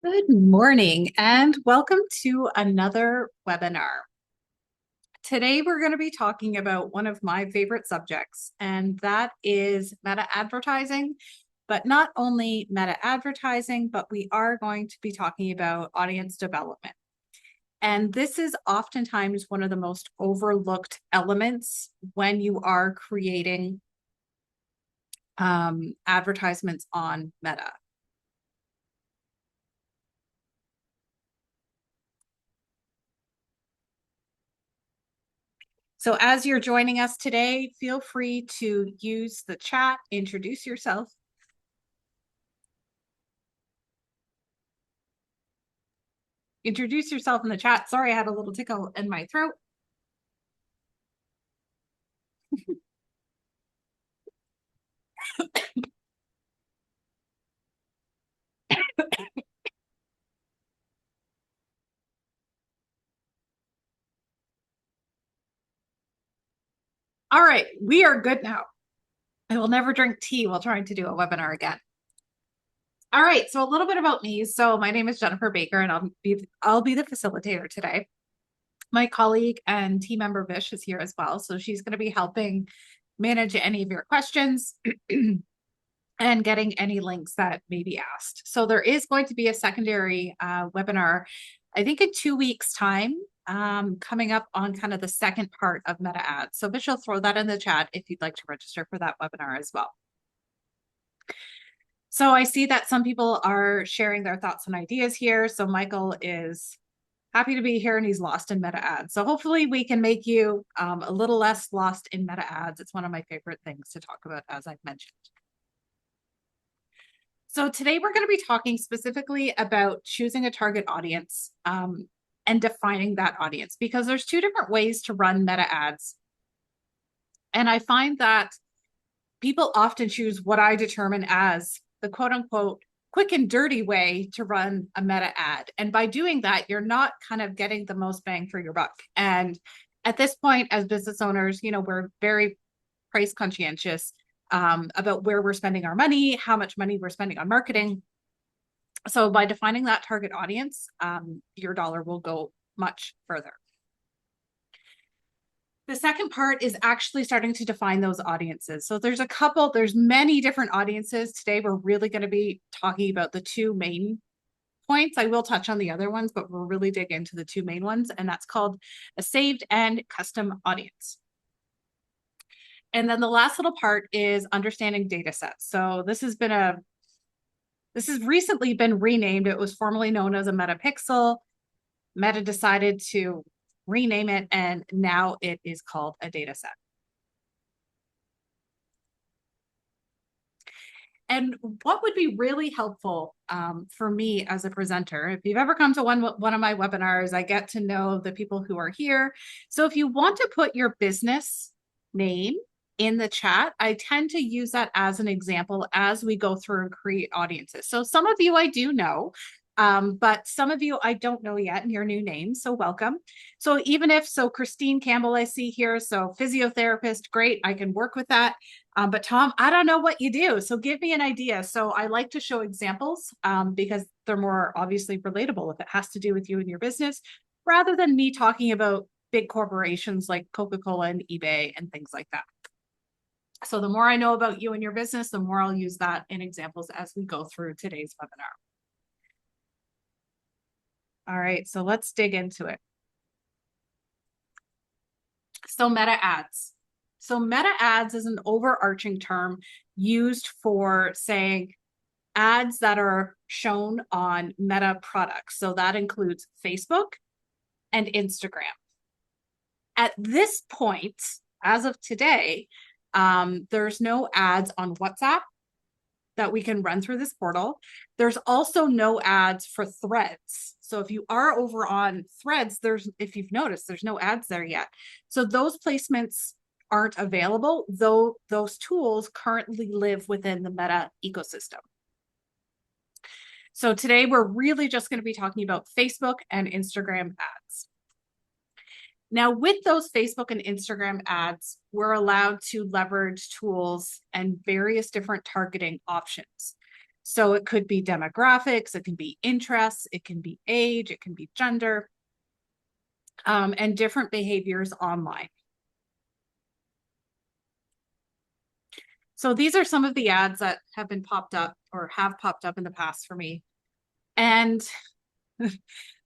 Good morning and welcome to another webinar. Today we're going to be talking about one of my favorite subjects, and that is meta advertising. But not only meta advertising, but we are going to be talking about audience development. And this is oftentimes one of the most overlooked elements when you are creating advertisements on Meta. So as you're joining us today, feel free to use the chat, introduce yourself. Introduce yourself in the chat. Sorry, I had a little tickle in my throat. All right, we are good now. I will never drink tea while trying to do a webinar again. All right, so a little bit about me. So my name is Jennifer Baker, and I'll be the facilitator today. My colleague and team member Vish is here as well, so she's going to be helping manage any of your questions and getting any links that may be asked. So there is going to be a secondary webinar, I think in 2 weeks' time, coming up on kind of the second part of meta ads. So Vish will throw that in the chat if you'd like to register for that webinar as well. So I see that some people are sharing their thoughts and ideas here. So Michael is happy to be here and he's lost in meta ads. So hopefully we can make you a little less lost in meta ads. It's one of my favorite things to talk about, as I've mentioned. So today we're going to be talking specifically about choosing a target audience and defining that audience, because there's two different ways to run meta ads. And I find that people often choose what I determine as the quote unquote quick and dirty way to run a meta ad. And by doing that, you're not kind of getting the most bang for your buck. And at this point, as business owners, we're very price conscientious about where we're spending our money, how much money we're spending on marketing. So by defining that target audience, your dollar will go much further. The second part is actually starting to define those audiences. So there's many different audiences. Today, we're really going to be talking about the two main points. I will touch on the other ones, but we'll really dig into the two main ones, and that's called a saved and custom audience. And then the last little part is understanding data sets. So this has recently been renamed. It was formerly known as a metapixel. Meta decided to rename it, and now it is called a data set. And what would be really helpful for me as a presenter, if you've ever come to one of my webinars, I get to know the people who are here. So if you want to put your business name in the chat, I tend to use that as an example as we go through and create audiences. So some of you I do know, but some of you I don't know yet, and your new names, so welcome. So Christine Campbell I see here, so physiotherapist, great, I can work with that. But Tom, I don't know what you do, so give me an idea. So I like to show examples because they're more obviously relatable if it has to do with you and your business, rather than me talking about big corporations like Coca-Cola and eBay and things like that. So the more I know about you and your business, the more I'll use that in examples as we go through today's webinar. All right, so let's dig into it. So meta ads. So meta ads is an overarching term used for saying ads that are shown on meta products. So that includes Facebook and Instagram. At this point, as of today, there's no ads on WhatsApp that we can run through this portal. There's also no ads for Threads. So if you are over on Threads, if you've noticed, there's no ads there yet. So those placements aren't available, though those tools currently live within the Meta ecosystem. So today we're really just going to be talking about Facebook and Instagram ads. Now, with those Facebook and Instagram ads, we're allowed to leverage tools and various different targeting options. So it could be demographics, it can be interests, it can be age, it can be gender, and different behaviors online. So these are some of the ads that have been popped up or have popped up in the past for me. And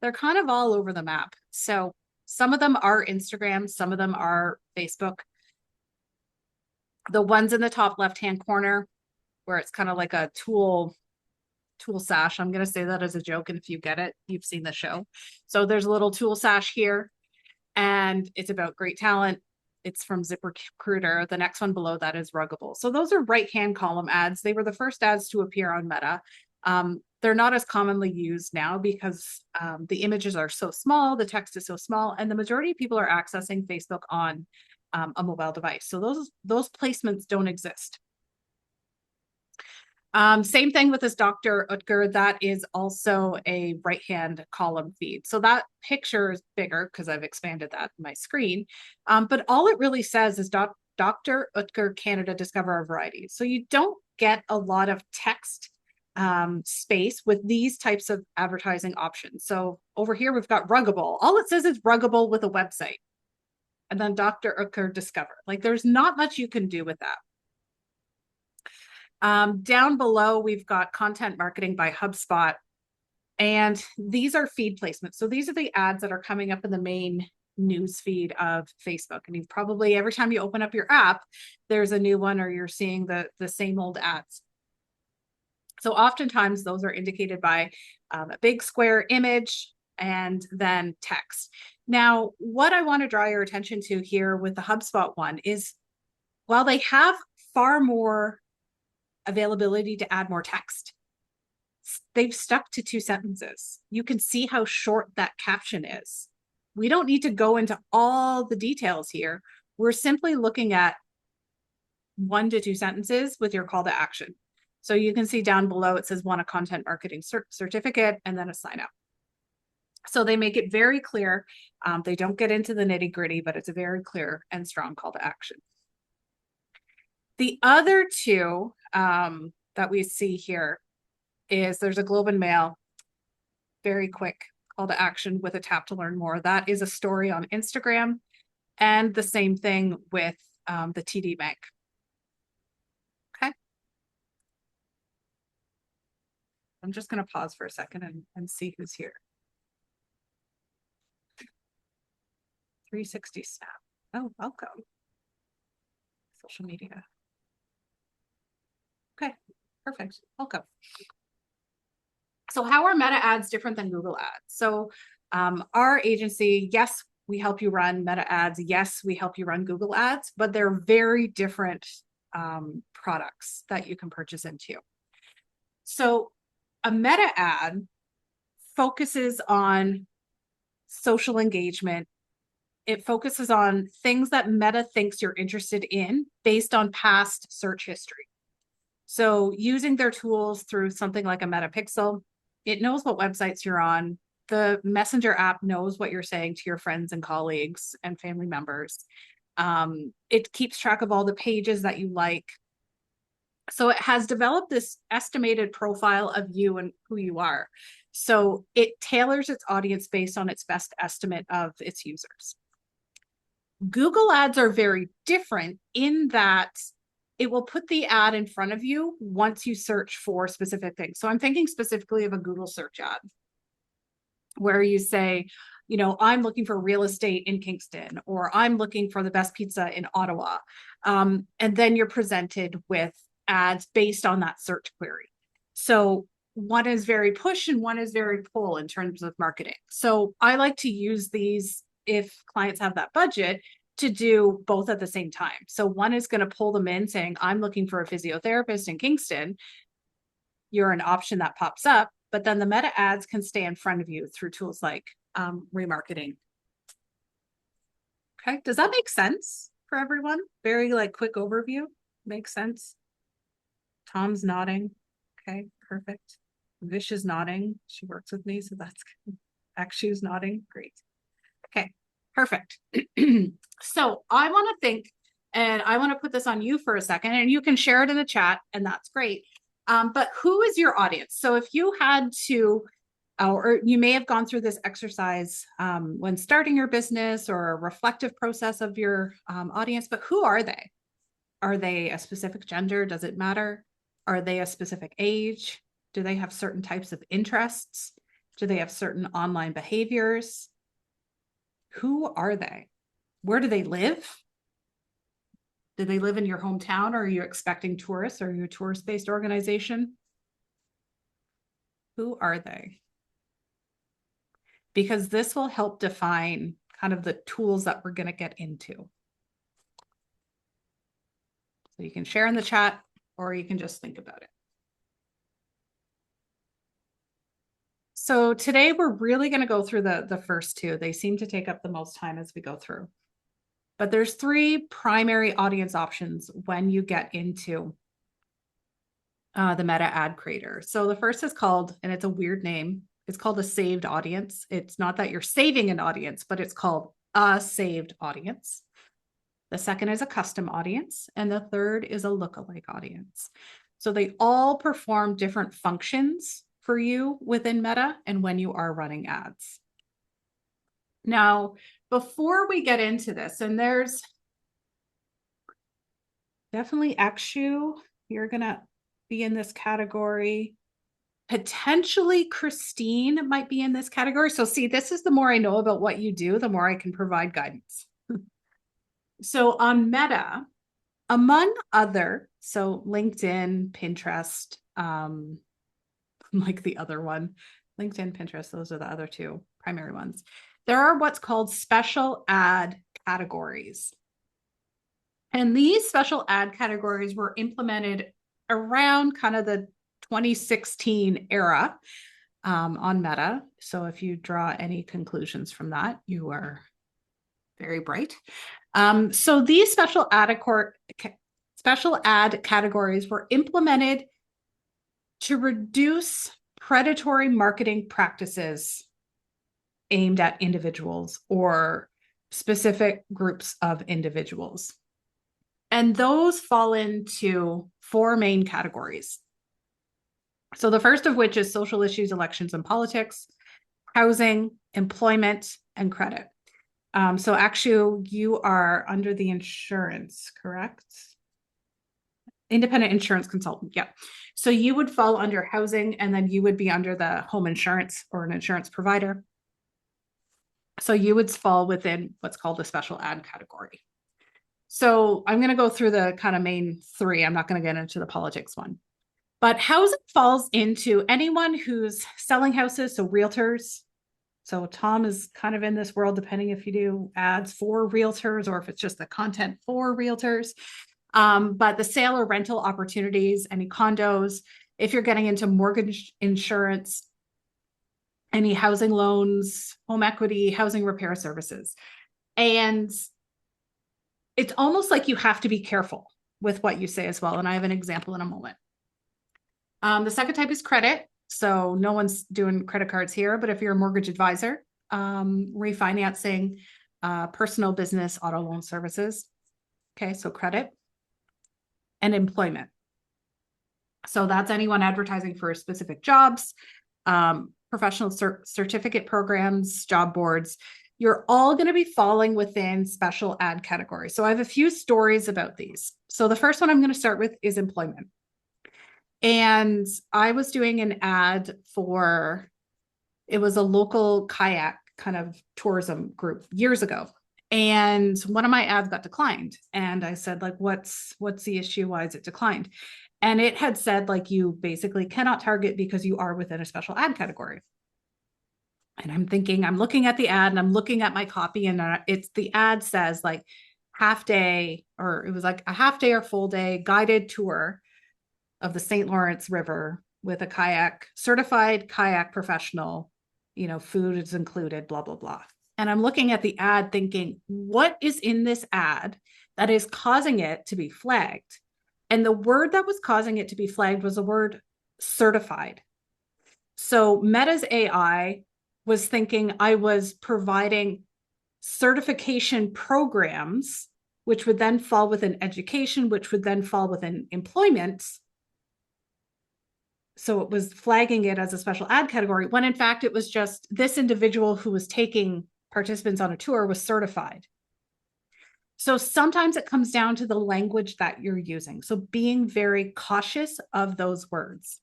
they're kind of all over the map. So some of them are Instagram, some of them are Facebook. The ones in the top left-hand corner where it's kind of like a tool sash. I'm going to say that as a joke. And if you get it, you've seen the show. So there's a little tool sash here and it's about great talent. It's from ZipRecruiter. The next one below that is Ruggable. So those are right-hand column ads. They were the first ads to appear on Meta. They're not as commonly used now because the images are so small, the text is so small, and the majority of people are accessing Facebook on a mobile device. So those placements don't exist. Same thing with this Dr. Utger. That is also a right-hand column feed. So that picture is bigger because I've expanded that in my screen. But all it really says is Dr. Utger Canada Discover Our Varieties. So you don't get a lot of text space with these types of advertising options. So over here, we've got Ruggable. All it says is Ruggable with a website. And then Dr. Utger Discover. Like there's not much you can do with that. Down below, we've got content marketing by HubSpot. And these are feed placements. So these are the ads that are coming up in the main news feed of Facebook. And you've probably, every time you open up your app, there's a new one or you're seeing the same old ads. So oftentimes those are indicated by a big square image and then text. Now, what I want to draw your attention to here with the HubSpot one is while they have far more availability to add more text, they've stuck to 2 sentences. You can see how short that caption is. We don't need to go into all the details here. We're simply looking at 1 to 2 sentences with your call to action. So you can see down below, it says want a content marketing certificate and then a sign up. So they make it very clear. They don't get into the nitty gritty, but it's a very clear and strong call to action. The other 2 that we see here is there's a Globe and Mail, very quick call to action with a tap to learn more. That is a story on Instagram, and the same thing with the TD Bank. Okay. I'm just going to pause for a second and see who's here. 360 Snap. Oh, welcome. Social media. Okay, perfect. Welcome. So how are Meta ads different than Google ads? So our agency, yes, we help you run Meta ads. Yes, we help you run Google ads, but they're very different products that you can purchase into. So a Meta ad focuses on social engagement. It focuses on things that Meta thinks you're interested in based on past search history. So using their tools through something like a Meta Pixel, it knows what websites you're on. The Messenger app knows what you're saying to your friends and colleagues and family members. It keeps track of all the pages that you like. So it has developed this estimated profile of you and who you are. So it tailors its audience based on its best estimate of its users. Google ads are very different in that it will put the ad in front of you once you search for specific things. So I'm thinking specifically of a Google search ad where you say, you know, I'm looking for real estate in Kingston, or I'm looking for the best pizza in Ottawa. And then you're presented with ads based on that search query. So one is very push and one is very pull in terms of marketing. So I like to use these if clients have that budget to do both at the same time. So one is going to pull them in saying, I'm looking for a physiotherapist in Kingston. You're an option that pops up, but then the Meta ads can stay in front of you through tools like remarketing. Okay, does that make sense for everyone? Very like quick overview. Makes sense? Tom's nodding. Okay, perfect. Vish is nodding. She works with me, so that's good. Akshu's nodding. Great. Okay, perfect. So I want to think, and I want to put this on you for a second, and you can share it in the chat, and that's great. But who is your audience? So if you had to, or you may have gone through this exercise when starting your business or a reflective process of your audience, but who are they? Are they a specific gender? Does it matter? Are they a specific age? Do they have certain types of interests? Do they have certain online behaviors? Who are they? Where do they live? Do they live in your hometown, or are you expecting tourists? Are you a tourist-based organization? Who are they? Because this will help define kind of the tools that we're going to get into. So you can share in the chat, or you can just think about it. So today we're really going to go through the first two. They seem to take up the most time as we go through. But there's three primary audience options when you get into the Meta ad creator. So the first is called, and it's a weird name, it's called a saved audience. It's not that you're saving an audience, but it's called a saved audience. The second is a custom audience, and the third is a lookalike audience. So they all perform different functions for you within Meta and when you are running ads. Now, before we get into this, and there's definitely Akshu, you're going to be in this category. Potentially Christine might be in this category. So see, this is the more I know about what you do, the more I can provide guidance. So on Meta, among other, so LinkedIn, Pinterest, like the other one, LinkedIn, Pinterest, those are the other two primary ones. There are what's called special ad categories. And these special ad categories were implemented around kind of the 2016 era on Meta. So if you draw any conclusions from that, you are very bright. So these special ad categories were implemented to reduce predatory marketing practices aimed at individuals or specific groups of individuals. And those fall into four main categories. So the first of which is social issues, elections, and politics, housing, employment, and credit. So actually, you are under the insurance, correct? Independent insurance consultant, yeah. So you would fall under housing, and then you would be under the home insurance or an insurance provider. So you would fall within what's called a special ad category. So I'm going to go through the kind of main three. I'm not going to get into the politics one. But housing falls into anyone who's selling houses, so realtors. So Tom is kind of in this world, depending if you do ads for realtors or if it's just the content for realtors. But the sale or rental opportunities, any condos, if you're getting into mortgage insurance, any housing loans, home equity, housing repair services. And it's almost like you have to be careful with what you say as well. And I have an example in a moment. The second type is credit. So no one's doing credit cards here, but if you're a mortgage advisor, refinancing, personal business, auto loan services. Okay, so credit and employment. So that's anyone advertising for specific jobs, professional certificate programs, job boards. You're all going to be falling within special ad categories. So I have a few stories about these. So the first one I'm going to start with is employment. And I was doing an ad for, it was a local kayak kind of tourism group years ago. And one of my ads got declined. And I said, like, what's the issue? Why is it declined? And it had said, like, you basically cannot target because you are within a special ad category. And I'm thinking, I'm looking at the ad and I'm looking at my copy, and it's the ad says like half day, or it was like a half day or full day guided tour of the St. Lawrence River with a kayak, certified kayak professional, you know, food is included, blah, blah, blah. And I'm looking at the ad thinking, what is in this ad that is causing it to be flagged? And the word that was causing it to be flagged was the word certified. So Meta's AI was thinking I was providing certification programs, which would then fall within education, which would then fall within employment. So it was flagging it as a special ad category when in fact it was just this individual who was taking participants on a tour was certified. So sometimes it comes down to the language that you're using. So being very cautious of those words.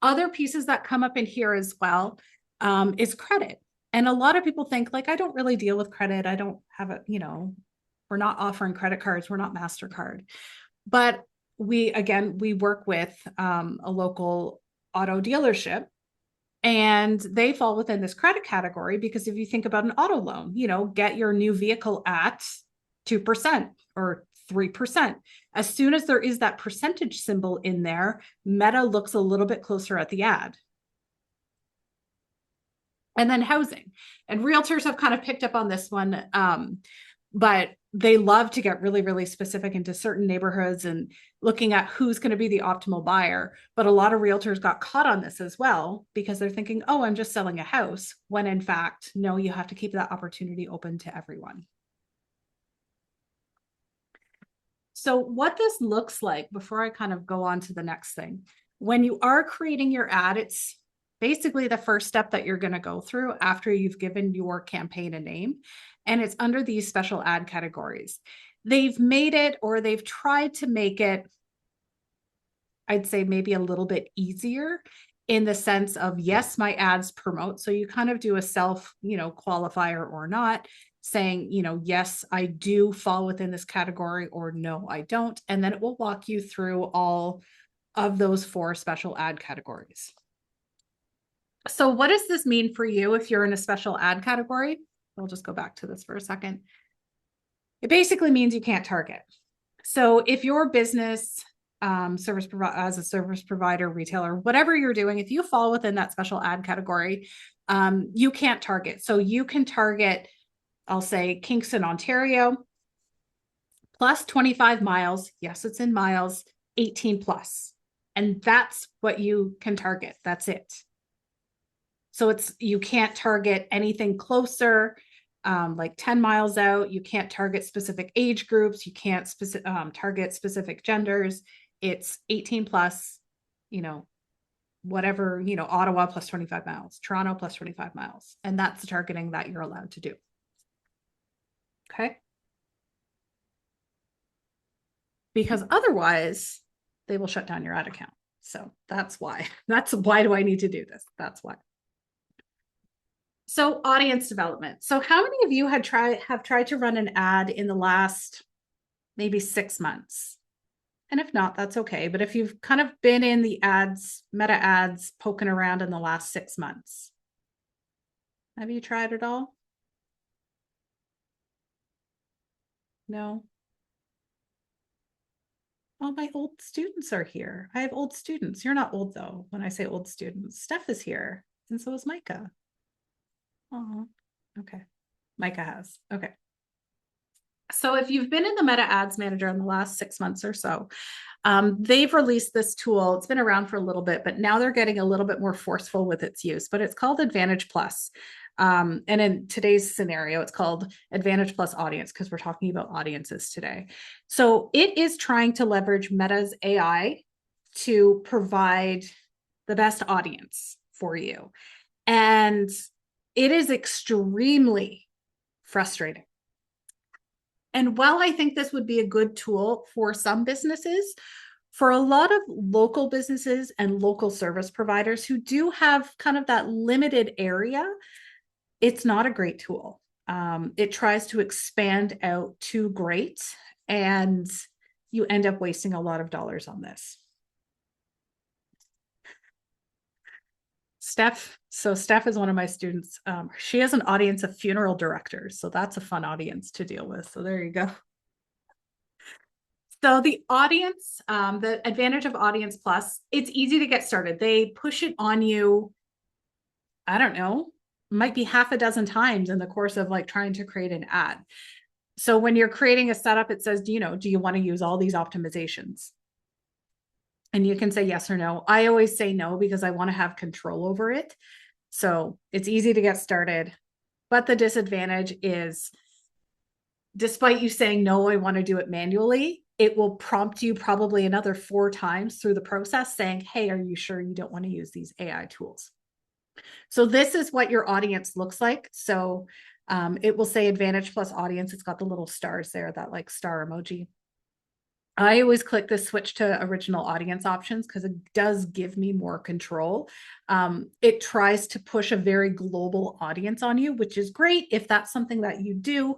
Other pieces that come up in here as well is credit. And a lot of people think like, I don't really deal with credit. I don't have a, we're not offering credit cards. We're not MasterCard. But we work with a local auto dealership, and they fall within this credit category because if you think about an auto loan, get your new vehicle at 2% or 3%. As soon as there is that percentage symbol in there, Meta looks a little bit closer at the ad. And then housing. And realtors have kind of picked up on this one, but they love to get really, really specific into certain neighborhoods and looking at who's going to be the optimal buyer. But a lot of realtors got caught on this as well because they're thinking, oh, I'm just selling a house, when in fact, no, you have to keep that opportunity open to everyone. So what this looks like, before I kind of go on to the next thing, when you are creating your ad, it's basically the first step that you're going to go through after you've given your campaign a name. And it's under these special ad categories. They've made it, or they've tried to make it, I'd say maybe a little bit easier in the sense of, yes, my ads promote. So you kind of do a self, qualifier or not, saying, yes, I do fall within this category, or no, I don't. And then it will walk you through all of those 4 special ad categories. So what does this mean for you if you're in a special ad category? I'll just go back to this for a second. It basically means you can't target. So if your business, as a service provider, retailer, whatever you're doing, if you fall within that special ad category, you can't target. So you can target, I'll say Kingston, Ontario, plus 25 miles. Yes, it's in miles, 18 plus. And that's what you can target. That's it. So you can't target anything closer, like 10 miles out. You can't target specific age groups. You can't target specific genders. It's 18 plus, whatever, Ottawa plus 25 miles, Toronto plus 25 miles. And that's the targeting that you're allowed to do. Okay. Because otherwise they will shut down your ad account. So that's why. Why do I need to do this? That's why. So audience development. So how many of you have tried to run an ad in the last maybe 6 months? And if not, that's okay. But if you've kind of been in the ads, Meta ads, poking around in the last 6 months, have you tried it all? No? Oh, my old students are here. I have old students. You're not old though. When I say old students, Steph is here. And so is Micah. Oh, okay. Micah has. Okay. So if you've been in the Meta Ads Manager in the last 6 months or so, they've released this tool. It's been around for a little bit, but now they're getting a little bit more forceful with its use, but it's called Advantage Plus. And in today's scenario, it's called Advantage Plus Audience because we're talking about audiences today. So it is trying to leverage Meta's AI to provide the best audience for you. And it is extremely frustrating. And while I think this would be a good tool for some businesses, for a lot of local businesses and local service providers who do have kind of that limited area, it's not a great tool. It tries to expand out too great, and you end up wasting a lot of dollars on this. Steph is one of my students. She has an audience of funeral directors, so that's a fun audience to deal with. So there you go. So the audience, the advantage of Audience Plus, it's easy to get started. They push it on you, I don't know, might be half a dozen times in the course of like trying to create an ad. So when you're creating a setup, it says, do you want to use all these optimizations? And you can say yes or no. I always say no because I want to have control over it. So it's easy to get started. But the disadvantage is, despite you saying no, I want to do it manually, it will prompt you probably another 4 times through the process saying, hey, are you sure you don't want to use these AI tools? So this is what your audience looks like. So it will say Advantage Plus Audience. It's got the little stars there, that like star emoji. I always click the switch to original audience options because it does give me more control. It tries to push a very global audience on you, which is great if that's something that you do.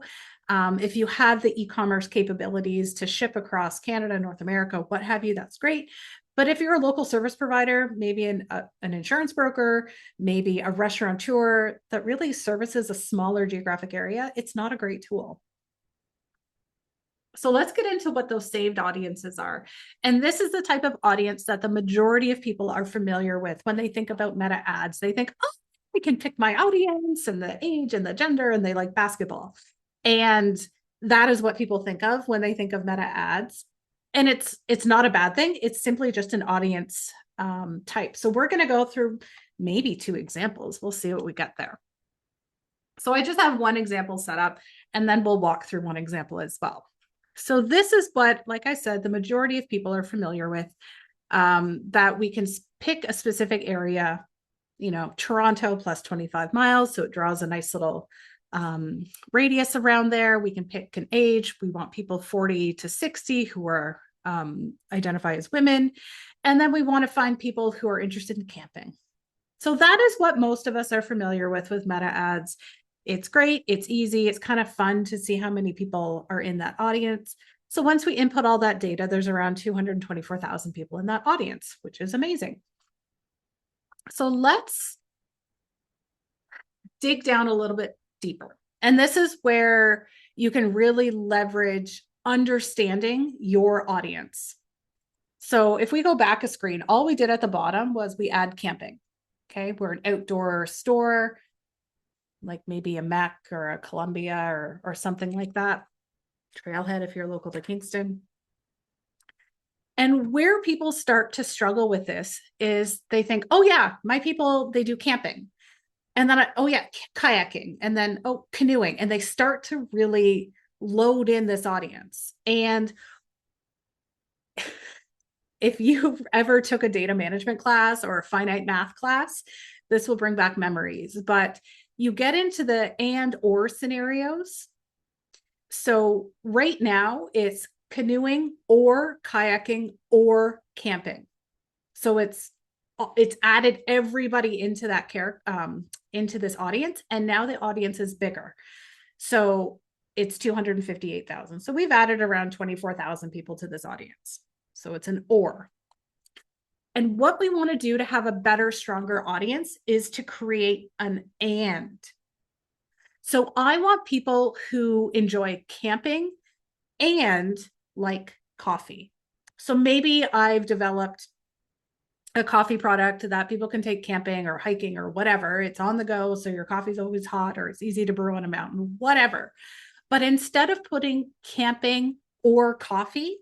If you have the e-commerce capabilities to ship across Canada, North America, what have you, that's great. But if you're a local service provider, maybe an insurance broker, maybe a restaurateur that really services a smaller geographic area, it's not a great tool. So let's get into what those saved audiences are. And this is the type of audience that the majority of people are familiar with when they think about meta ads. They think, oh, I can pick my audience and the age and the gender, and they like basketball. And that is what people think of when they think of meta ads. And it's not a bad thing. It's simply just an audience type. So we're going to go through maybe 2 examples. We'll see what we get there. So I just have one example set up, and then we'll walk through one example as well. So this is what, like I said, the majority of people are familiar with, that we can pick a specific area, Toronto plus 25 miles. So it draws a nice little radius around there. We can pick an age. We want people 40 to 60 who are identify as women. And then we want to find people who are interested in camping. So that is what most of us are familiar with meta ads. It's great. It's easy. It's kind of fun to see how many people are in that audience. So once we input all that data, there's around 224,000 people in that audience, which is amazing. So let's dig down a little bit deeper. And this is where you can really leverage understanding your audience. So if we go back a screen, all we did at the bottom was we add camping. Okay, we're an outdoor store, like maybe a Mac or a Columbia or something like that. Trailhead if you're local to Kingston. And where people start to struggle with this is they think, oh yeah, my people, they do camping. And then, oh yeah, kayaking. And then, oh, canoeing. And they start to really load in this audience. And if you ever took a data management class or a finite math class, this will bring back memories. But you get into the and or scenarios. So right now it's canoeing or kayaking or camping. So it's added everybody into that into this audience, and now the audience is bigger. So it's 258,000. So we've added around 24,000 people to this audience. So it's an or. And what we want to do to have a better, stronger audience is to create an and. So I want people who enjoy camping and like coffee. So maybe I've developed a coffee product that people can take camping or hiking or whatever. It's on the go, so your coffee's always hot, or it's easy to brew on a mountain, whatever. But instead of putting camping or coffee,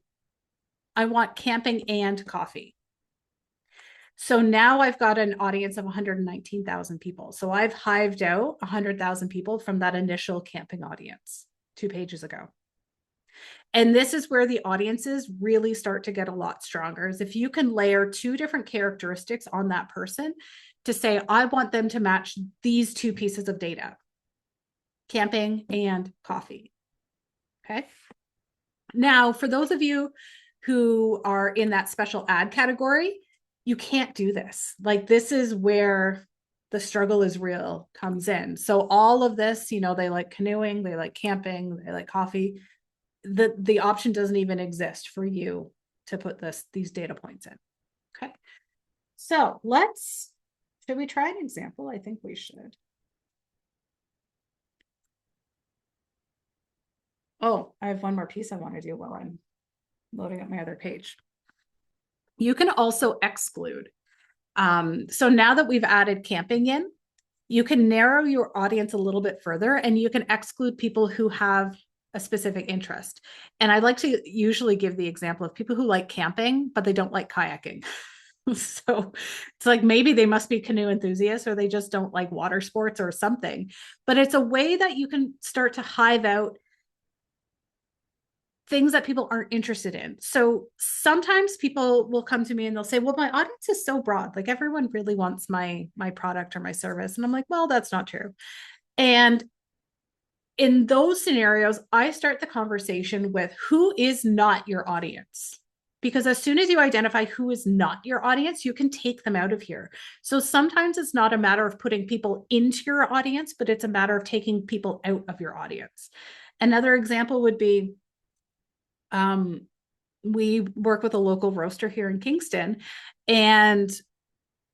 I want camping and coffee. So now I've got an audience of 119,000 people. So I've hived out 100,000 people from that initial camping audience 2 pages ago. And this is where the audiences really start to get a lot stronger, is if you can layer 2 different characteristics on that person to say, I want them to match these 2 pieces of data, camping and coffee. Okay. Now, for those of you who are in that special ad category, you can't do this. Like, this is where the struggle is real comes in. So all of this, they like canoeing, they like camping, they like coffee. The option doesn't even exist for you to put these data points in. Okay. So should we try an example? I think we should. Oh, I have one more piece I want to do while I'm loading up my other page. You can also exclude. So now that we've added camping in, you can narrow your audience a little bit further, and you can exclude people who have a specific interest. And I like to usually give the example of people who like camping, but they don't like kayaking. So it's like maybe they must be canoe enthusiasts, or they just don't like water sports or something. But it's a way that you can start to hive out things that people aren't interested in. So sometimes people will come to me and they'll say, well, my audience is so broad. Like everyone really wants my product or my service. And I'm like, well, that's not true. And in those scenarios, I start the conversation with who is not your audience. Because as soon as you identify who is not your audience, you can take them out of here. So sometimes it's not a matter of putting people into your audience, but it's a matter of taking people out of your audience. Another example would be we work with a local roaster here in Kingston, and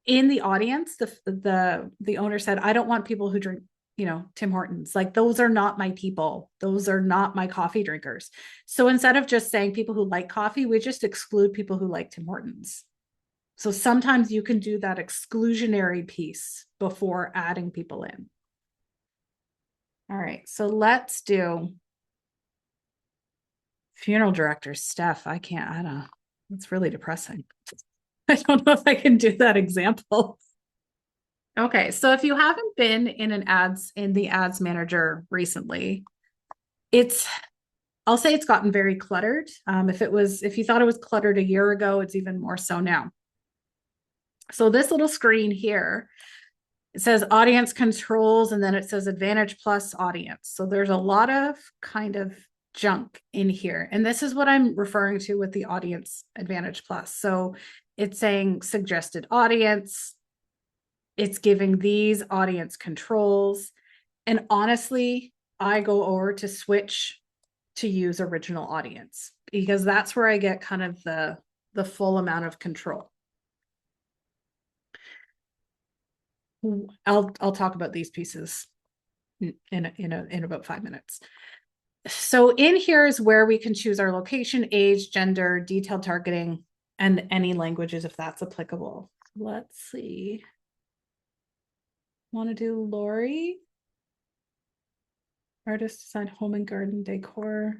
in the audience, the owner said, I don't want people who drink, Tim Hortons. Like those are not my people. Those are not my coffee drinkers. So instead of just saying people who like coffee, we just exclude people who like Tim Hortons. So sometimes you can do that exclusionary piece before adding people in. All right, so let's do funeral director, Steph. I don't know. It's really depressing. I don't know if I can do that example. Okay, so if you haven't been in the ads manager recently, I'll say it's gotten very cluttered. If you thought it was cluttered a year ago, it's even more so now. So this little screen here, it says audience controls, and then it says Advantage Plus audience. So there's a lot of kind of junk in here. And this is what I'm referring to with the audience Advantage Plus. So it's saying suggested audience, it's giving these audience controls. And honestly, I go over to switch to use original audience because that's where I get kind of the full amount of control. I'll talk about these pieces in about 5 minutes. So in here is where we can choose our location, age, gender, detailed targeting, and any languages if that's applicable. Let's see. Want to do Lori? Artist design, home and garden decor.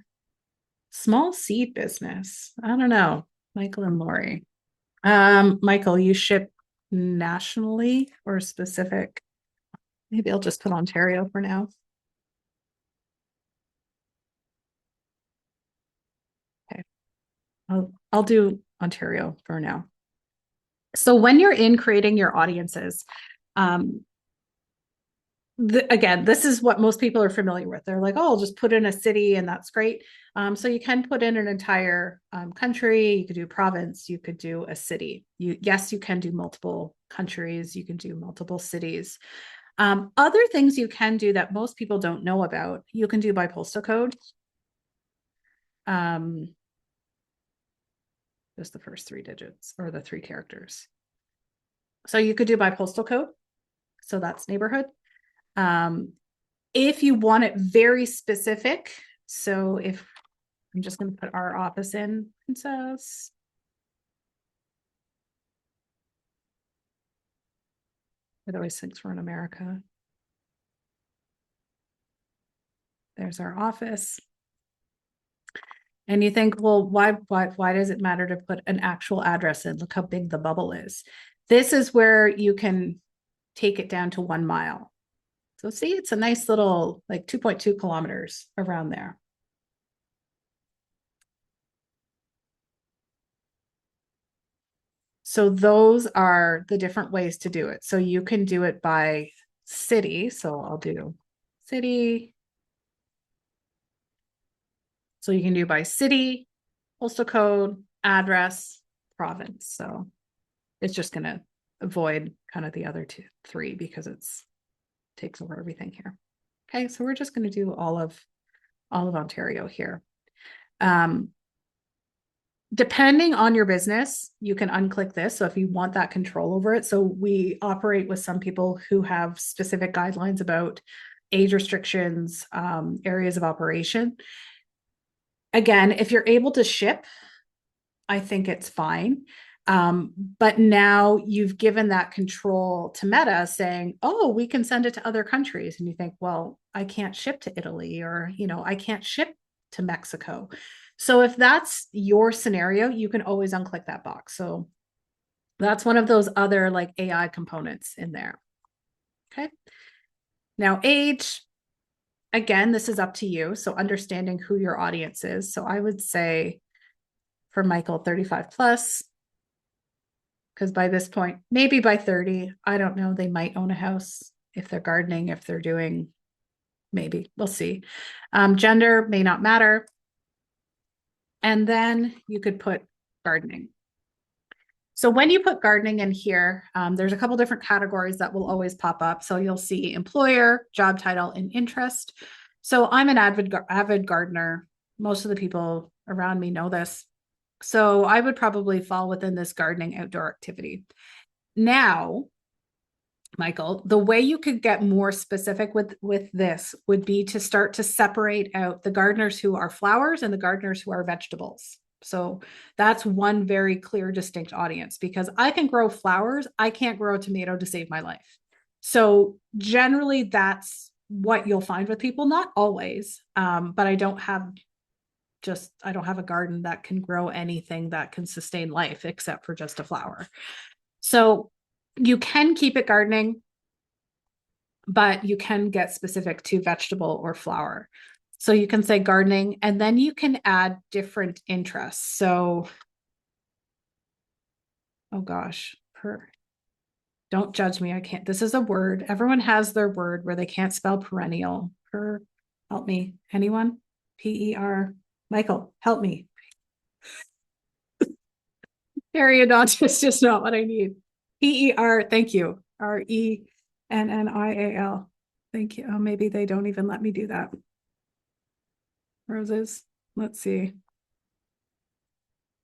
Small seed business. I don't know. Michael and Lori. Michael, you ship nationally or specific? Maybe I'll just put Ontario for now. Okay. I'll do Ontario for now. So when you're in creating your audiences, again, this is what most people are familiar with. They're like, oh, I'll just put in a city and that's great. So you can put in an entire country, you could do province, you could do a city. Yes, you can do multiple countries, you can do multiple cities. Other things you can do that most people don't know about, you can do by postal code. Just the first 3 digits or the 3 characters. So you could do by postal code. So that's neighborhood. If you want it very specific, so if I'm just going to put our office in Princess. It always thinks we're in America. There's our office. And you think, well, why does it matter to put an actual address in? Look how big the bubble is. This is where you can take it down to 1 mile. So see, it's a nice little, like 2.2 kilometers around there. So those are the different ways to do it. So you can do it by city. So I'll do city. So you can do by city, postal code, address, province. So it's just going to avoid kind of the other 3 because it's takes over everything here. Okay, so we're just going to do all of Ontario here. Depending on your business, you can unclick this. So if you want that control over it, so we operate with some people who have specific guidelines about age restrictions, areas of operation. Again, if you're able to ship, I think it's fine. But now you've given that control to Meta saying, oh, we can send it to other countries. And you think, well, I can't ship to Italy or, I can't ship to Mexico. So if that's your scenario, you can always unclick that box. So that's one of those other like AI components in there. Okay. Now age, again, this is up to you. So understanding who your audience is. So I would say for Michael, 35 plus, because by this point, maybe by 30, I don't know, they might own a house if they're gardening, if they're doing, maybe we'll see. Gender may not matter. And then you could put gardening. So when you put gardening in here, there's a couple different categories that will always pop up. So you'll see employer, job title, and interest. So I'm an avid gardener. Most of the people around me know this. So I would probably fall within this gardening outdoor activity. Now, Michael, the way you could get more specific with this would be to start to separate out the gardeners who are flowers and the gardeners who are vegetables. So that's one very clear, distinct audience, because I can grow flowers. I can't grow a tomato to save my life. So generally that's what you'll find with people, not always. But I don't have a garden that can grow anything that can sustain life except for just a flower. So you can keep it gardening, but you can get specific to vegetable or flower. So you can say gardening, and then you can add different interests. So, oh gosh, don't judge me. I can't. This is a word. Everyone has their word where they can't spell perennial. Help me. Anyone? PER. Michael, help me. Periodontist is not what I need. PER. Thank you. RENNIAL. Thank you. Oh, maybe they don't even let me do that. Roses. Let's see.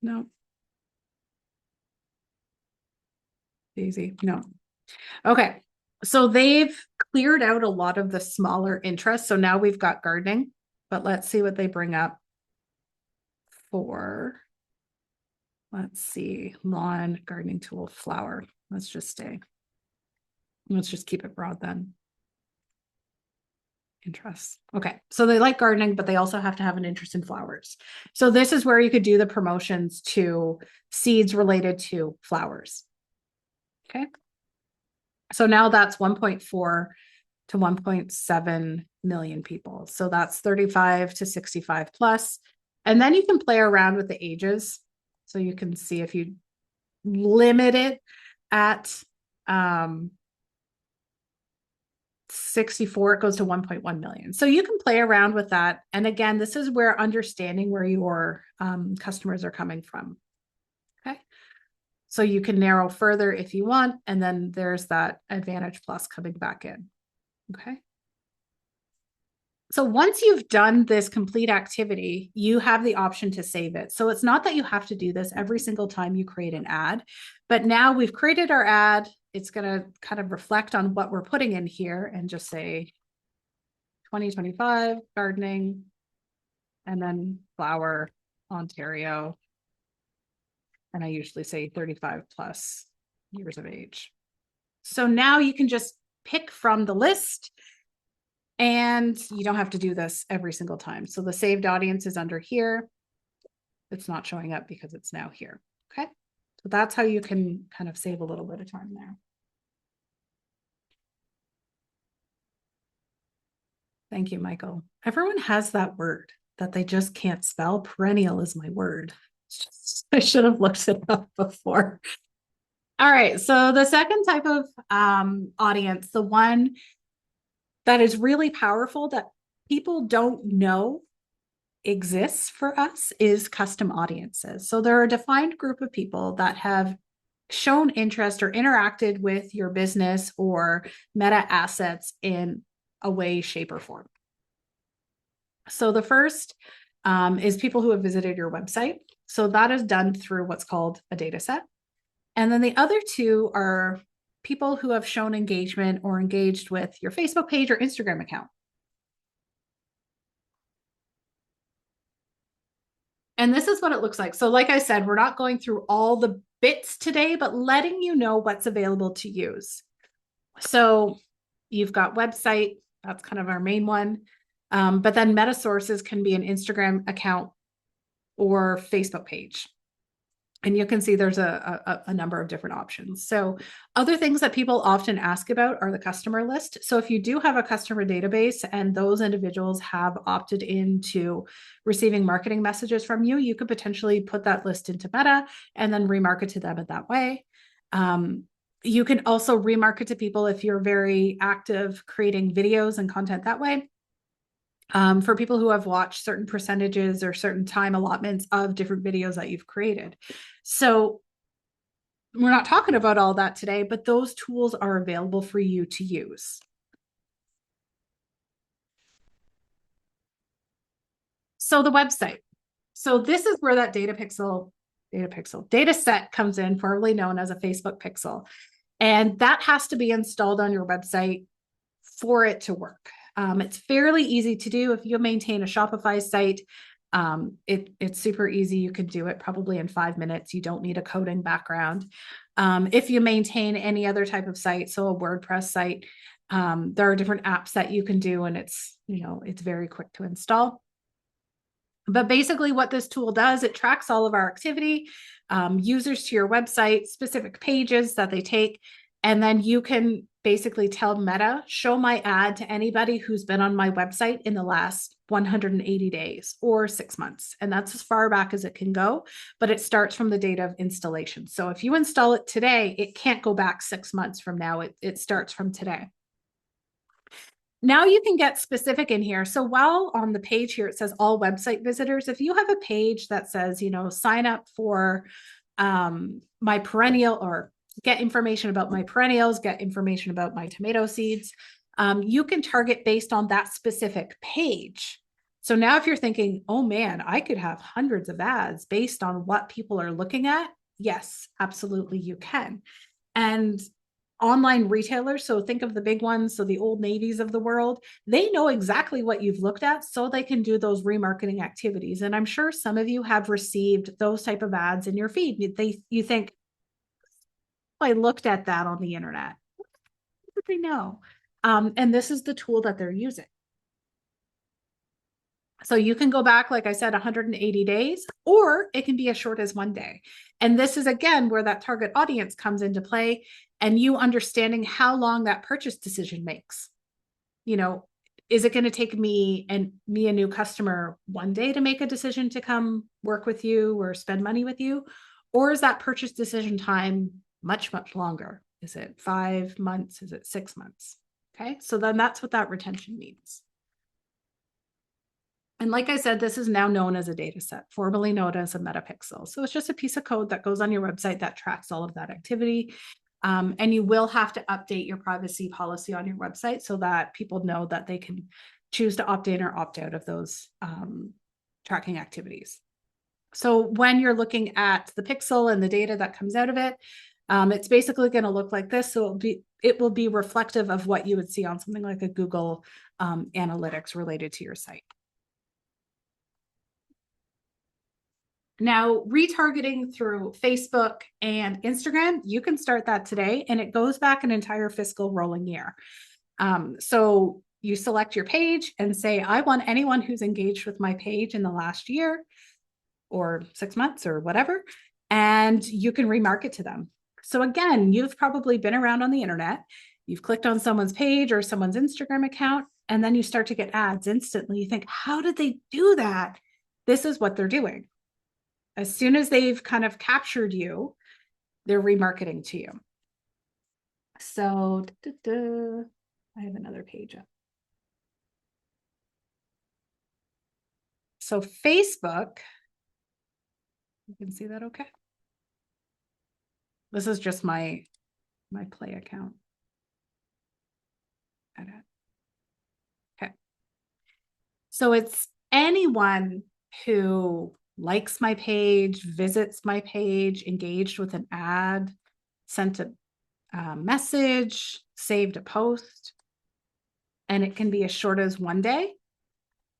No. Daisy. No. Okay. So they've cleared out a lot of the smaller interests. So now we've got gardening, but let's see what they bring up for, let's see, lawn, gardening tool, flower. Let's just keep it broad then. Interests. Okay. So they like gardening, but they also have to have an interest in flowers. So this is where you could do the promotions to seeds related to flowers. Okay. So now that's 1.4 to 1.7 million people. So that's 35 to 65 plus. And then you can play around with the ages. So you can see if you limit it at 64, it goes to 1.1 million. So you can play around with that. And again, this is where understanding where your customers are coming from. Okay. So you can narrow further if you want. And then there's that Advantage Plus coming back in. Okay. So once you've done this complete activity, you have the option to save it. So it's not that you have to do this every single time you create an ad, but now we've created our ad. It's going to kind of reflect on what we're putting in here and just say 2025 gardening, and then flower, Ontario. And I usually say 35 plus years of age. So now you can just pick from the list, and you don't have to do this every single time. So the saved audience is under here. It's not showing up because it's now here. Okay. So that's how you can kind of save a little bit of time there. Thank you, Michael. Everyone has that word that they just can't spell. Perennial is my word. I should have looked it up before. All right. So the second type of audience, the one that is really powerful that people don't know exists for us, is custom audiences. So there are a defined group of people that have shown interest or interacted with your business or meta assets in a way, shape, or form. So the first is people who have visited your website. So that is done through what's called a data set. And then the other two are people who have shown engagement or engaged with your Facebook page or Instagram account. And this is what it looks like. So like I said, we're not going through all the bits today, but letting you know what's available to use. So you've got website, that's kind of our main one. But then meta sources can be an Instagram account or Facebook page. And you can see there's a number of different options. So other things that people often ask about are the customer list. So if you do have a customer database and those individuals have opted into receiving marketing messages from you, you could potentially put that list into Meta and then remarket to them in that way. You can also remarket to people if you're very active creating videos and content that way. For people who have watched certain percentages or certain time allotments of different videos that you've created. So we're not talking about all that today, but those tools are available for you to use. So the website. So this is where that data set comes in, formerly known as a Facebook pixel. And that has to be installed on your website for it to work. It's fairly easy to do. If you maintain a Shopify site, it's super easy. You could do it probably in 5 minutes. You don't need a coding background. If you maintain any other type of site, so a WordPress site, there are different apps that you can do, and it's very quick to install. But basically what this tool does, it tracks all of our activity, users to your website, specific pages that they take, and then you can basically tell Meta, show my ad to anybody who's been on my website in the last 180 days or 6 months. And that's as far back as it can go, but it starts from the date of installation. So if you install it today, it can't go back 6 months from now. It starts from today. Now you can get specific in here. So while on the page here, it says all website visitors, if you have a page that says, sign up for my perennial, or get information about my perennials, get information about my tomato seeds, you can target based on that specific page. So now if you're thinking, oh man, I could have hundreds of ads based on what people are looking at. Yes, absolutely you can. And online retailers, so think of the big ones, so the Old Navies of the world, they know exactly what you've looked at, so they can do those remarketing activities. And I'm sure some of you have received those type of ads in your feed. You think, oh, I looked at that on the internet. How did they know? And this is the tool that they're using. So you can go back, like I said, 180 days, or it can be as short as 1 day. And this is, again, where that target audience comes into play, and you understanding how long that purchase decision makes. Is it going to take me, a new customer, 1 day to make a decision to come work with you or spend money with you? Or is that purchase decision time much, much longer? Is it 5 months? Is it 6 months? Okay, so then that's what that retention means. And like I said, this is now known as a data set, formerly known as a metapixel. So it's just a piece of code that goes on your website that tracks all of that activity. And you will have to update your privacy policy on your website so that people know that they can choose to opt in or opt out of those tracking activities. So when you're looking at the pixel and the data that comes out of it, it's basically going to look like this. So it will be reflective of what you would see on something like a Google Analytics related to your site. Now, retargeting through Facebook and Instagram, you can start that today, and it goes back an entire fiscal rolling year. So you select your page and say, I want anyone who's engaged with my page in the last year or 6 months or whatever, and you can remarket to them. So again, you've probably been around on the internet, you've clicked on someone's page or someone's Instagram account, and then you start to get ads instantly. You think, how did they do that? This is what they're doing. As soon as they've kind of captured you, they're remarketing to you. So I have another page up. So Facebook, you can see that okay? This is just my play account. Okay. So it's anyone who likes my page, visits my page, engaged with an ad, sent a message, saved a post, and it can be as short as 1 day.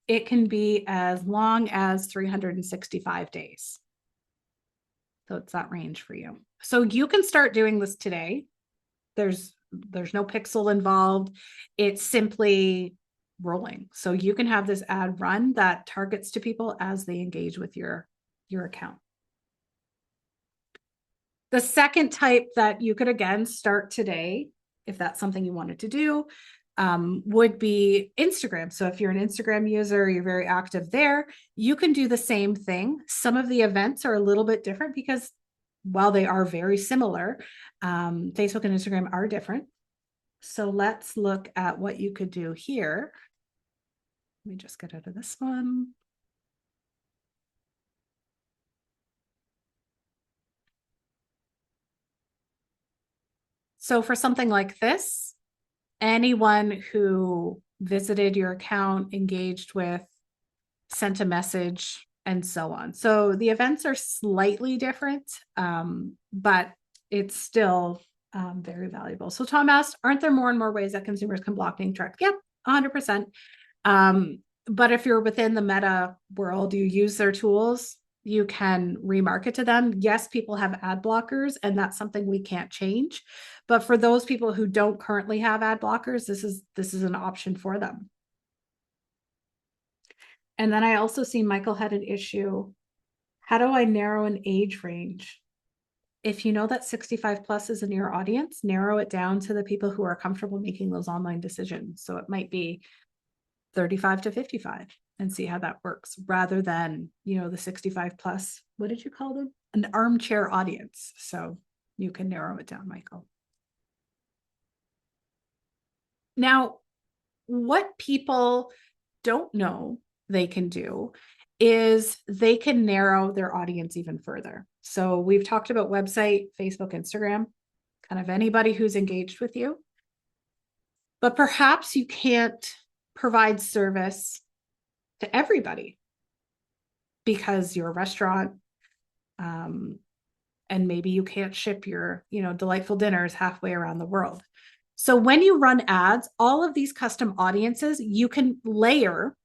It can be as long as 365 days. So it's that range for you. So you can start doing this today. There's no pixel involved. It's simply rolling. So you can have this ad run that targets to people as they engage with your account. The second type that you could again start today, if that's something you wanted to do, would be Instagram. So if you're an Instagram user, you're very active there, you can do the same thing. Some of the events are a little bit different because while they are very similar, Facebook and Instagram are different. So let's look at what you could do here. Let me just get out of this one. So for something like this, anyone who visited your account, engaged with, sent a message, and so on. So the events are slightly different, but it's still very valuable. So Tom asked, aren't there more and more ways that consumers can block being tracked? Yep, 100%. But if you're within the Meta world, you use their tools, you can remarket to them. Yes, people have ad blockers, and that's something we can't change. But for those people who don't currently have ad blockers, this is an option for them. And then I also see Michael had an issue. How do I narrow an age range? If you know that 65 plus is in your audience, narrow it down to the people who are comfortable making those online decisions. So it might be 35 to 55 and see how that works rather than, the 65 plus, what did you call them? An armchair audience. So you can narrow it down, Michael. Now, what people don't know they can do is they can narrow their audience even further. So we've talked about website, Facebook, Instagram, kind of anybody who's engaged with you. But perhaps you can't provide service to everybody because you're a restaurant, and maybe you can't ship your, delightful dinners halfway around the world. So when you run ads, all of these custom audiences, you can layer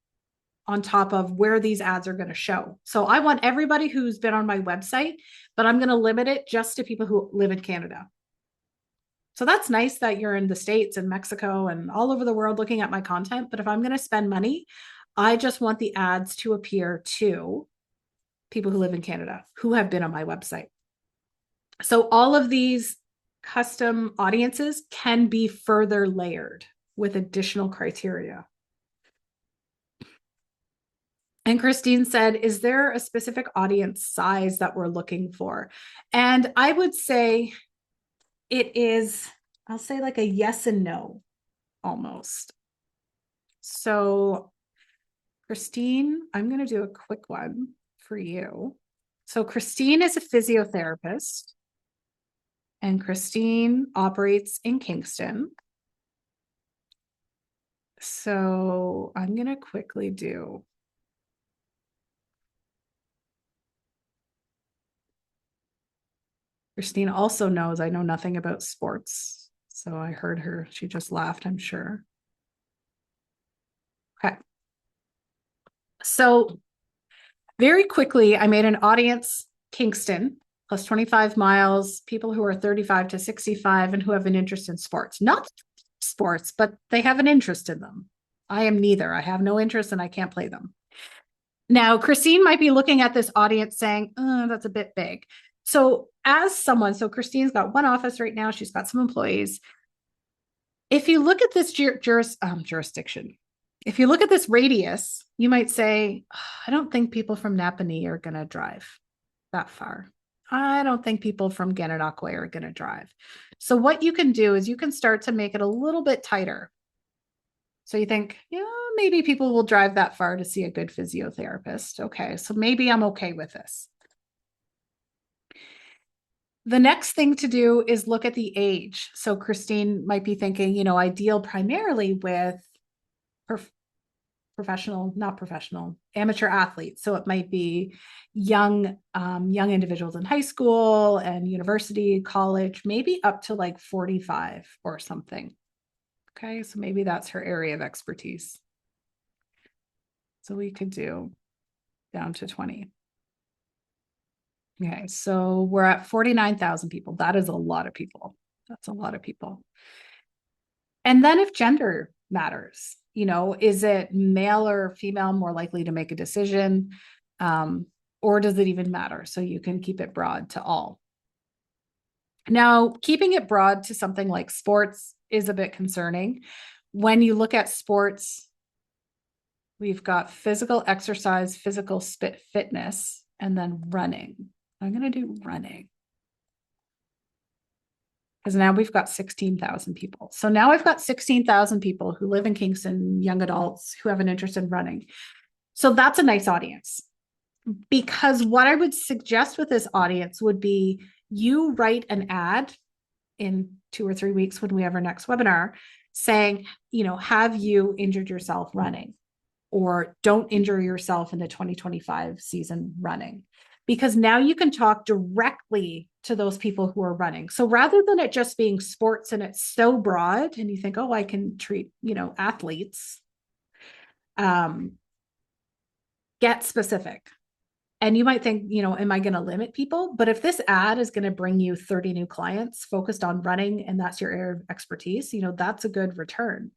on top of where these ads are going to show. So I want everybody who's been on my website, but I'm going to limit it just to people who live in Canada. So that's nice that you're in the States and Mexico and all over the world looking at my content. But if I'm going to spend money, I just want the ads to appear to people who live in Canada who have been on my website. So all of these custom audiences can be further layered with additional criteria. And Christine said, is there a specific audience size that we're looking for? And I would say it is, I'll say like a yes and no almost. So Christine, I'm going to do a quick one for you. So Christine is a physiotherapist and Christine operates in Kingston. So I'm going to quickly do. Christine also knows I know nothing about sports. So I heard her. She just laughed, I'm sure. Okay. So very quickly, I made an audience Kingston plus 25 miles, people who are 35 to 65 and who have an interest in sports. Not sports, but they have an interest in them. I am neither. I have no interest and I can't play them. Now, Christine might be looking at this audience saying, oh, that's a bit big. So as someone, so Christine's got one office right now. She's got some employees. If you look at this jurisdiction, if you look at this radius, you might say, oh, I don't think people from Napanee are going to drive that far. I don't think people from Gananoque are going to drive. So what you can do is you can start to make it a little bit tighter. So you think, yeah, maybe people will drive that far to see a good physiotherapist. Okay, so maybe I'm okay with this. The next thing to do is look at the age. So Christine might be thinking, I deal primarily with amateur athletes. So it might be young individuals in high school and university, college, maybe up to like 45 or something. Okay, so maybe that's her area of expertise. So we could do down to 20. Okay, so we're at 49,000 people. That is a lot of people. That's a lot of people. And then if gender matters, is it male or female more likely to make a decision? Or does it even matter? So you can keep it broad to all. Now, keeping it broad to something like sports is a bit concerning. When you look at sports, we've got physical exercise, physical fitness, and then running. I'm going to do running because now we've got 16,000 people. So now I've got 16,000 people who live in Kingston, young adults who have an interest in running. So that's a nice audience, because what I would suggest with this audience would be you write an ad in 2 or 3 weeks when we have our next webinar saying, have you injured yourself running? Or don't injure yourself in the 2025 season running. Because now you can talk directly to those people who are running. So rather than it just being sports and it's so broad and you think, oh, I can treat, athletes, get specific. And you might think, am I going to limit people? But if this ad is going to bring you 30 new clients focused on running, and that's your area of expertise, that's a good return.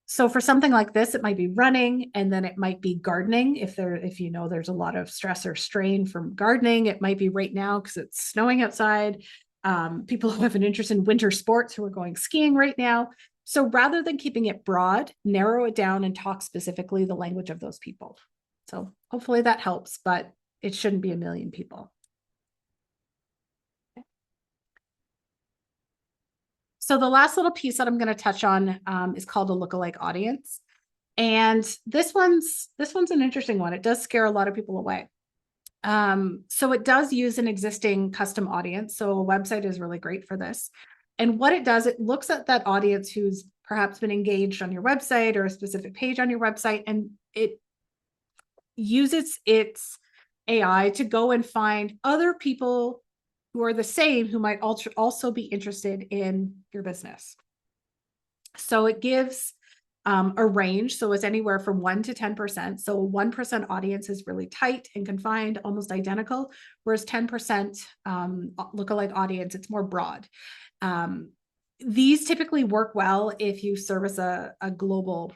So for something like this, it might be running, and then it might be gardening. If there's a lot of stress or strain from gardening, it might be right now because it's snowing outside. People who have an interest in winter sports who are going skiing right now. So rather than keeping it broad, narrow it down and talk specifically the language of those people. So hopefully that helps, but it shouldn't be 1 million people. So the last little piece that I'm going to touch on is called a lookalike audience. And this one's an interesting one. It does scare a lot of people away. So it does use an existing custom audience. So a website is really great for this. And what it does, it looks at that audience who's perhaps been engaged on your website or a specific page on your website, and it uses its AI to go and find other people who are the same, who might also be interested in your business. So it gives a range. So it's anywhere from 1 to 10%. So 1% audience is really tight and confined, almost identical, whereas 10% lookalike audience, it's more broad. These typically work well if you service a global,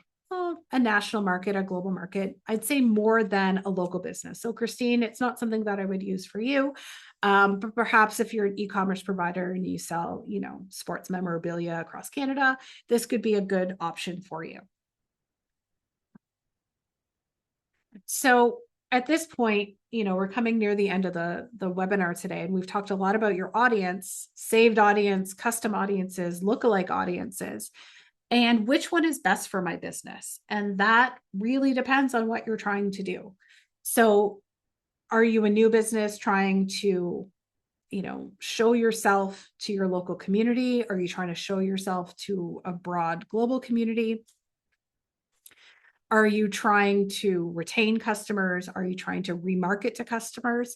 a national market, a global market. I'd say more than a local business. So Christine, it's not something that I would use for you. But perhaps if you're an e-commerce provider and you sell, sports memorabilia across Canada, this could be a good option for you. So at this point, we're coming near the end of the webinar today, and we've talked a lot about your audience, saved audience, custom audiences, lookalike audiences, and which one is best for my business. And that really depends on what you're trying to do. So are you a new business trying to, show yourself to your local community? Are you trying to show yourself to a broad global community? Are you trying to retain customers? Are you trying to remarket to customers?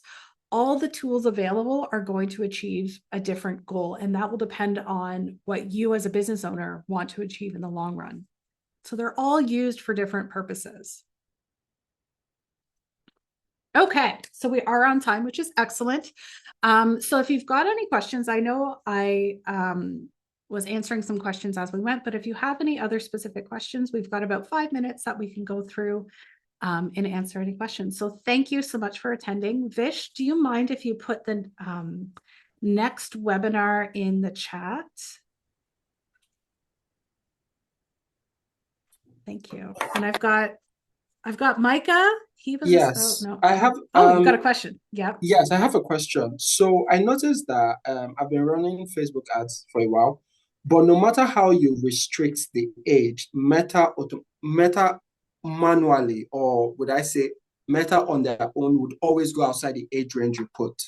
All the tools available are going to achieve a different goal, and that will depend on what you as a business owner want to achieve in the long run. So they're all used for different purposes. Okay, so we are on time, which is excellent. So if you've got any questions, I know I was answering some questions as we went, but if you have any other specific questions, we've got about 5 minutes that we can go through and answer any questions. So thank you so much for attending. Vish, do you mind if you put the next webinar in the chat? Thank you. And I've got Micah. He was Yes, no. I have. Oh, you've got a question. Yeah. Yes, I have a question. So I noticed that I've been running Facebook ads for a while, but no matter how you restrict the age, Meta manually, or would I say Meta on their own, would always go outside the age range you put.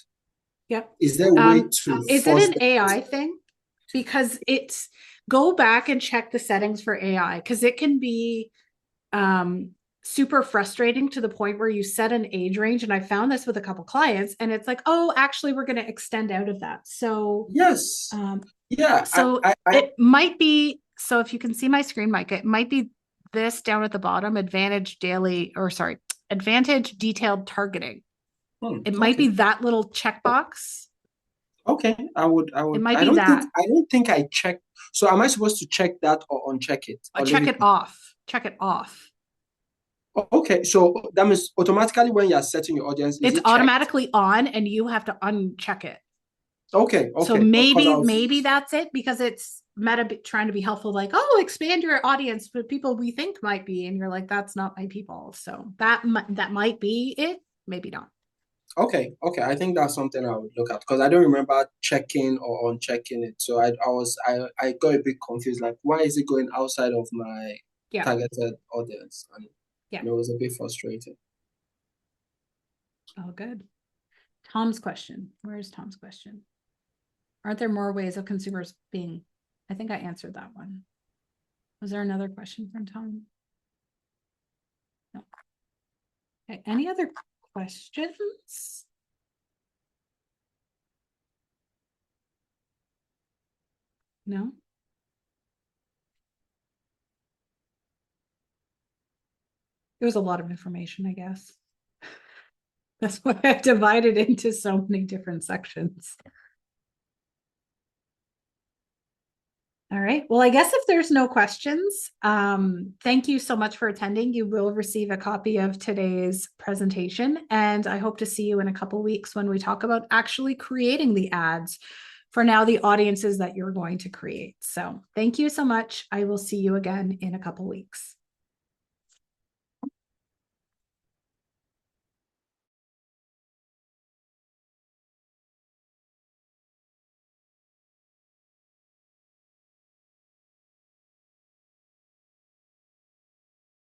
Yep. Is there a way to Is it force an them? AI thing? Because go back and check the settings for AI, because it can be super frustrating to the point where you set an age range. And I found this with a couple clients, and it's like, oh, actually, we're going to extend out of that. So Yes. Yeah. so it might be, so if you can see my screen, Mike, it might be this down at the bottom, advantage detailed targeting. It might be that little checkbox. Okay, It might be that. I don't think I checked. So am I supposed to check that or uncheck it or leave Check it? it off. Check it off. Okay, so that means automatically when you're setting your audience, is It's it checked? automatically on, and you have to uncheck it. Okay, So okay. Because I was maybe that's it, because it's Meta trying to be helpful, like, oh, expand your audience for people we think might be, and you're like, that's not my people. So that might be it, maybe not. okay, okay. I think that's something I would look at because I don't remember checking or unchecking it. So I got a bit confused. Like, why is it going outside of my Yeah, targeted audience? And yeah. it was a bit frustrating. Oh, good. Tom's question. Where's Tom's question? Aren't there more ways of consumers being? I think I answered that one. Was there another question from Tom? No. Okay. Any other questions? No. It was a lot of information, I guess. That's why I divided into so many different sections. All right. Well, I guess if there's no questions, thank you so much for attending. You will receive a copy of today's presentation, and I hope to see you in a couple weeks when we talk about actually creating the ads for now the audiences that you're going to create. So thank you so much. I will see you again in a couple weeks.